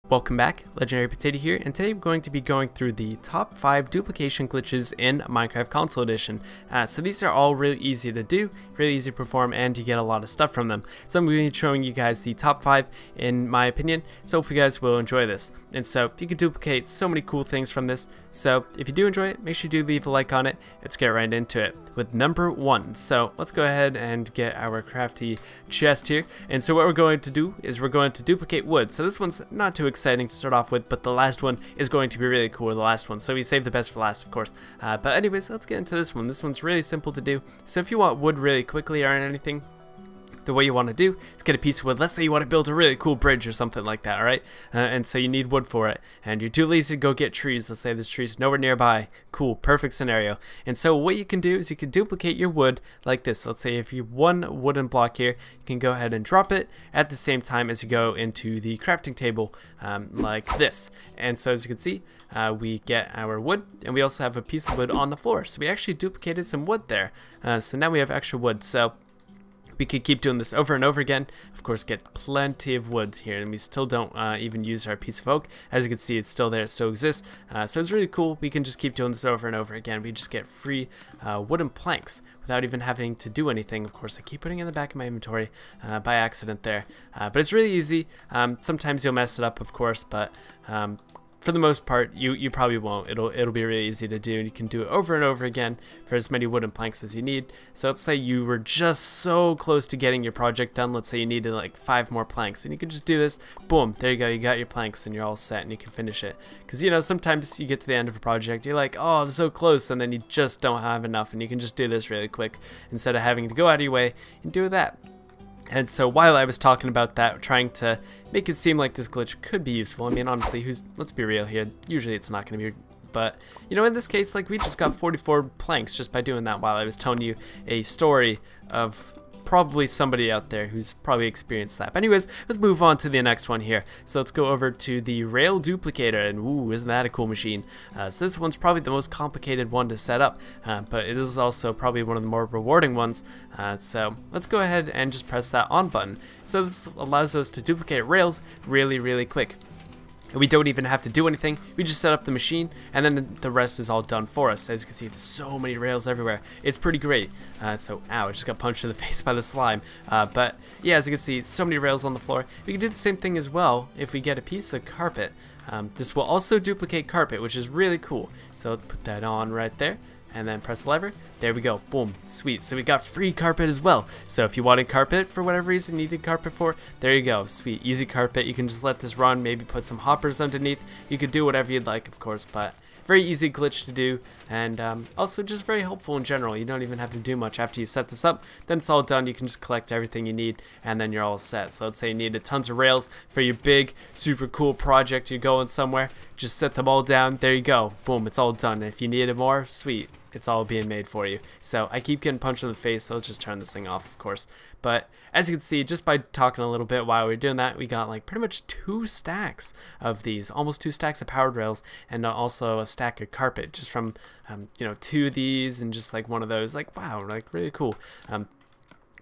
Welcome back, Legendary Potato here, and today we're going to be going through the top 5 duplication glitches in Minecraft Console Edition. So these are all really easy to do, really easy to perform, and you get a lot of stuff from them. So I'm going to be showing you guys the top 5 in my opinion, so hope you guys will enjoy this. And so you can duplicate so many cool things from this, so if you do enjoy it, make sure you do leave a like on it. Let's get right into it with number 1. So let's go ahead and get our crafty chest here. And so what we're going to do is we're going to duplicate wood. So this one's not too exciting to start off with, but the last one is going to be really cool, the last one, so we save the best for last, of course. But anyways, let's get into this one. This one's really simple to do. So if you want wood really quickly or anything, the way you want to do is get a piece of wood. Let's say you want to build a really cool bridge or something like that, alright? And so you need wood for it, and you're too lazy to go get trees. Let's say there's trees nowhere nearby. Cool, perfect scenario. And so what you can do is you can duplicate your wood like this. Let's say if you have one wooden block here, you can go ahead and drop it at the same time as you go into the crafting table, like this. And so as you can see, we get our wood, and we also have a piece of wood on the floor. So we actually duplicated some wood there. So now we have extra wood. So we could keep doing this over and over again. Of course, get plenty of wood here, and we still don't even use our piece of oak. As you can see, it's still there, it still exists. So it's really cool. We can just keep doing this over and over again. We just get free wooden planks without even having to do anything. Of course, I keep putting it in the back of my inventory by accident there. But it's really easy. Sometimes you'll mess it up, of course, but for the most part, you probably won't. It'll be really easy to do, and you can do it over and over again for as many wooden planks as you need. So let's say you were just so close to getting your project done. Let's say you needed like 5 more planks, and you can just do this. Boom, there you go. You got your planks, and you're all set, and you can finish it. Because you know, sometimes you get to the end of a project, you're like, oh, I'm so close, and then you just don't have enough, and you can just do this really quick instead of having to go out of your way and do that. And so while I was talking about that, trying to make it seem like this glitch could be useful, I mean, honestly, let's be real here, usually it's not going to be, but, you know, in this case, like, we just got 44 planks just by doing that while I was telling you a story of probably somebody out there who's probably experienced that. But anyways, let's move on to the next one here. So let's go over to the rail duplicator, and ooh, isn't that a cool machine? So this one's probably the most complicated one to set up, but it is also probably one of the more rewarding ones. So let's go ahead and just press that on button. So this allows us to duplicate rails really quick. We don't even have to do anything. We just set up the machine, and then the rest is all done for us. As you can see, there's so many rails everywhere. It's pretty great. So, ow, I just got punched in the face by the slime. But yeah, as you can see, so many rails on the floor. We can do the same thing as well if we get a piece of carpet. This will also duplicate carpet, which is really cool. So let's put that on right there, and then press the lever. There we go. Boom. Sweet. So we got free carpet as well. So if you wanted carpet for whatever reason, needed carpet for, there you go. Sweet. Easy carpet. You can just let this run, maybe put some hoppers underneath. You could do whatever you'd like, of course, but very easy glitch to do, and also just very helpful in general. You don't even have to do much after you set this up. Then it's all done. You can just collect everything you need, and then you're all set. So let's say you needed tons of rails for your big, super cool project. You're going somewhere. Just set them all down. There you go. Boom. It's all done. If you needed more, sweet. It's all being made for you. So I keep getting punched in the face, so let's just turn this thing off, of course. But as you can see, just by talking a little bit while we were doing that, we got like pretty much 2 stacks of these, almost 2 stacks of powered rails, and also a stack of carpet just from, you know, 2 of these and just like one of those. Like, wow, like really cool.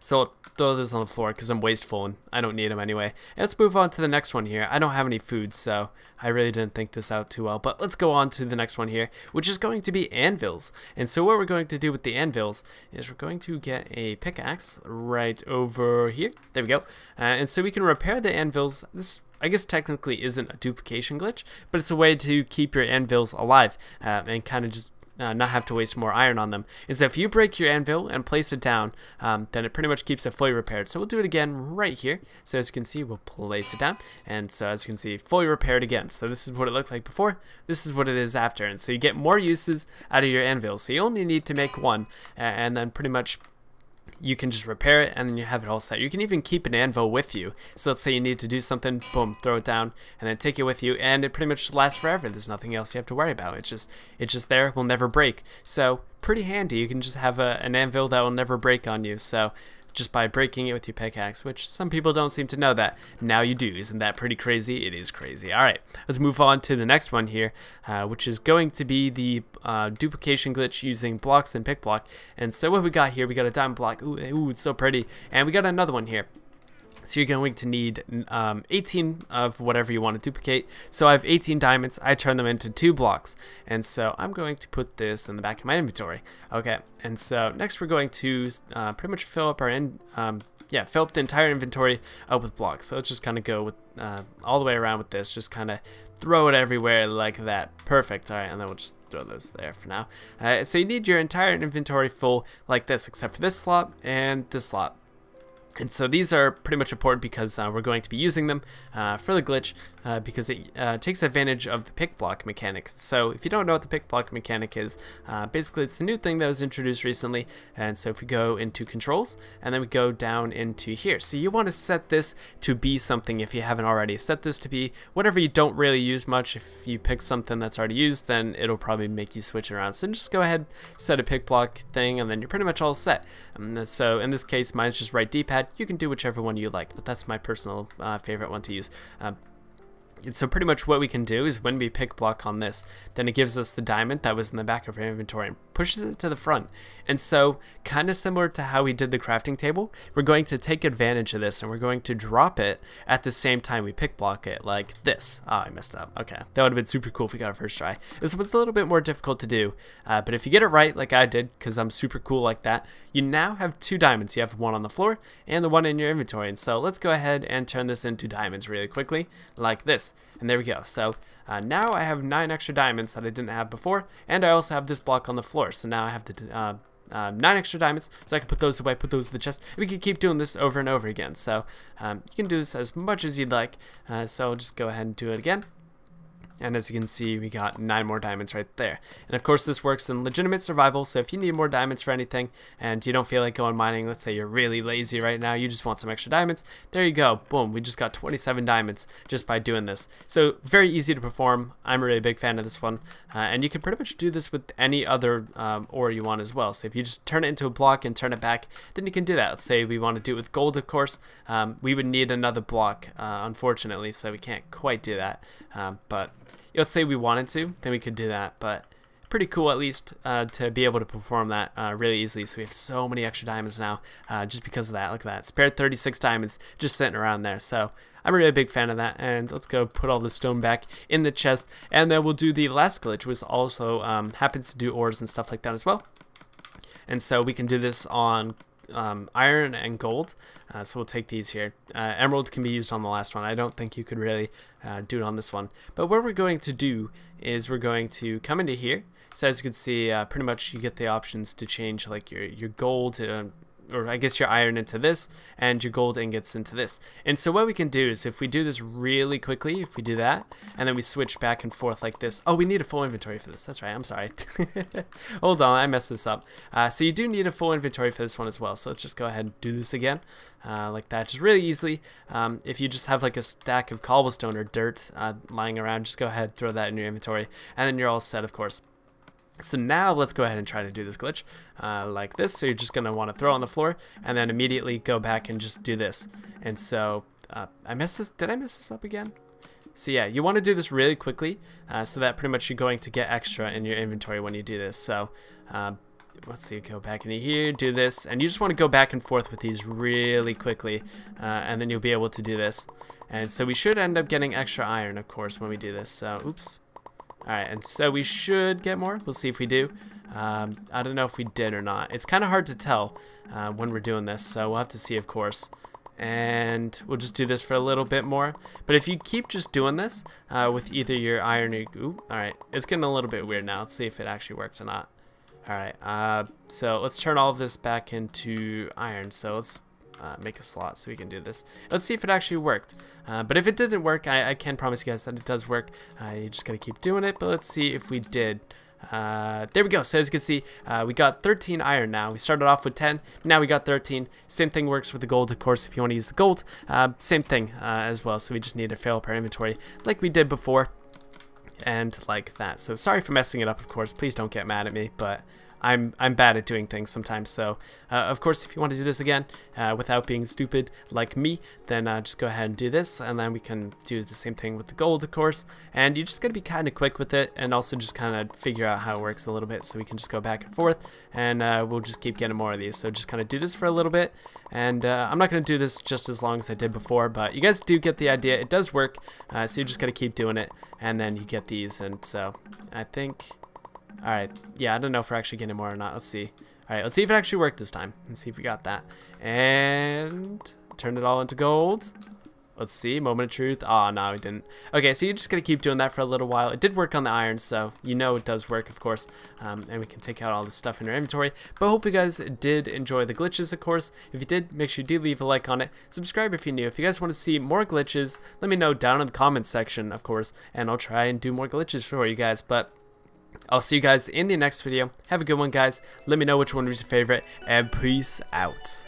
So I'll throw those on the floor because I'm wasteful and I don't need them anyway. And let's move on to the next one here. I don't have any food, so I really didn't think this out too well. But let's go on to the next one here, which is going to be anvils. And so what we're going to do with the anvils is we're going to get a pickaxe right over here. There we go. And so we can repair the anvils. This, I guess, technically isn't a duplication glitch, but it's a way to keep your anvils alive and kind of just not have to waste more iron on them. And so if you break your anvil and place it down, then it pretty much keeps it fully repaired. So we'll do it again right here. So as you can see, we'll place it down, and so as you can see, fully repaired again. So this is what it looked like before. This is what it is after, and so you get more uses out of your anvil. So you only need to make one, and then pretty much you can just repair it, and then you have it all set. You can even keep an anvil with you. So let's say you need to do something, boom, throw it down, and then take it with you, and it pretty much lasts forever. There's nothing else you have to worry about. It's just there, it will never break. So pretty handy. You can just have an anvil that will never break on you. So just by breaking it with your pickaxe, which some people don't seem to know that. Now you do. Isn't that pretty crazy? It is crazy. All right, let's move on to the next one here, which is going to be the duplication glitch using blocks and pick block. And so what we got here, we got a diamond block. Ooh, it's so pretty. And we got another one here. So you're going to need 18 of whatever you want to duplicate. So I have 18 diamonds. I turn them into 2 blocks. And so I'm going to put this in the back of my inventory. Okay, and so next we're going to pretty much fill up our fill up the entire inventory with blocks. So let's just kind of go with all the way around with this. Just kind of throw it everywhere like that. Perfect. All right, and then we'll just throw those there for now. So you need your entire inventory full like this, except for this slot and this slot. And so these are pretty much important because we're going to be using them for the glitch because it takes advantage of the pick block mechanic. So if you don't know what the pick block mechanic is, basically it's a new thing that was introduced recently. And so if we go into controls and then we go down into here, so you want to set this to be something if you haven't already. Set this to be whatever you don't really use much. If you pick something that's already used, then it'll probably make you switch it around. So just go ahead, set a pick block thing, and then you're pretty much all set. So in this case, mine's just right D-pad. You can do whichever one you like, but that's my personal favorite one to use. And so pretty much what we can do is when we pick block on this, then it gives us the diamond that was in the back of our inventory and pushes it to the front. And so kind of similar to how we did the crafting table, we're going to take advantage of this and we're going to drop it at the same time we pick block it like this. Oh, I messed up. Okay, that would have been super cool if we got it first try. This was a little bit more difficult to do, but if you get it right like I did, because I'm super cool like that, you now have 2 diamonds. You have one on the floor and the one in your inventory. And so let's go ahead and turn this into diamonds really quickly like this. And there we go. So now I have 9 extra diamonds that I didn't have before, and I also have this block on the floor. So now I have the 9 extra diamonds, so I can put those away, put those in the chest. We can keep doing this over and over again. So you can do this as much as you'd like. So I'll just go ahead and do it again. And as you can see, we got 9 more diamonds right there. And of course, this works in legitimate survival. So if you need more diamonds for anything and you don't feel like going mining, let's say you're really lazy right now, you just want some extra diamonds, there you go. Boom, we just got 27 diamonds just by doing this. So very easy to perform. I'm a really big fan of this one. And you can pretty much do this with any other ore you want as well. So if you just turn it into a block and turn it back, then you can do that. Let's say we want to do it with gold, of course. We would need another block, unfortunately, so we can't quite do that. But let's say we wanted to, then we could do that, but pretty cool at least to be able to perform that really easily. So we have so many extra diamonds now just because of that. Look at that, spared 36 diamonds just sitting around there. So I'm a really big fan of that, and let's go put all the stone back in the chest, and then we'll do the last glitch, which also happens to do ores and stuff like that as well. And so we can do this on iron and gold. So we'll take these here. Emerald can be used on the last one. I don't think you could really do it on this one. But what we're going to do is we're going to come into here. So as you can see, pretty much you get the options to change like your gold or I guess your iron into this, and your gold ingots into this. And so what we can do is if we do this really quickly, if we do that, and then we switch back and forth like this. Oh, we need a full inventory for this. That's right, I'm sorry. Hold on, I messed this up. So you do need a full inventory for this one as well. So let's just go ahead and do this again. Like that, just really easily. If you just have like a stack of cobblestone or dirt lying around, just go ahead, throw that in your inventory, and then you're all set, of course. So now let's go ahead and try to do this glitch like this. So you're just going to want to throw on the floor and then immediately go back and just do this. And so I messed this. Did I mess this up again? So yeah, you want to do this really quickly so that pretty much you're going to get extra in your inventory when you do this. So let's see, go back into here, do this, and you just want to go back and forth with these really quickly, and then you'll be able to do this. And so we should end up getting extra iron, of course, when we do this. So oops. Alright, and so we should get more. We'll see if we do. I don't know if we did or not. It's kind of hard to tell when we're doing this, so we'll have to see, of course. And we'll just do this for a little bit more. But if you keep just doing this with either your iron or... Ooh, alright, it's getting a little bit weird now. Let's see if it actually works or not. Alright, so let's turn all of this back into iron. So let's make a slot so we can do this. Let's see if it actually worked. But if it didn't work, I can promise you guys that it does work. You just gotta keep doing it. But let's see if we did. There we go. So as you can see, we got 13 iron now. We started off with 10. Now we got 13. Same thing works with the gold, of course, if you want to use the gold. Same thing as well. So we just need to fill up our inventory like we did before. And like that. So sorry for messing it up, of course. Please don't get mad at me. But I'm bad at doing things sometimes. So of course, if you want to do this again without being stupid like me, then just go ahead and do this, and then we can do the same thing with the gold, of course. And you just gotta be kind of quick with it, and also just kind of figure out how it works a little bit, so we can just go back and forth, and we'll just keep getting more of these. So just kind of do this for a little bit, and I'm not gonna do this just as long as I did before, but you guys do get the idea. It does work, so you just gotta keep doing it, and then you get these. And so I think, all right, yeah, I don't know if we're actually getting more or not. Let's see. All right, let's see if it actually worked this time. Let's see if we got that. And turn it all into gold. Let's see, moment of truth. Oh, no, we didn't. Okay, so you just gotta keep doing that for a little while. It did work on the iron, so you know it does work, of course. And we can take out all this stuff in our inventory. But I hope you guys did enjoy the glitches, of course. If you did, make sure you do leave a like on it. Subscribe if you're new. If you guys want to see more glitches, let me know down in the comments section, of course. And I'll try and do more glitches for you guys. But I'll see you guys in the next video. Have a good one, guys. Let me know which one was your favorite, and peace out.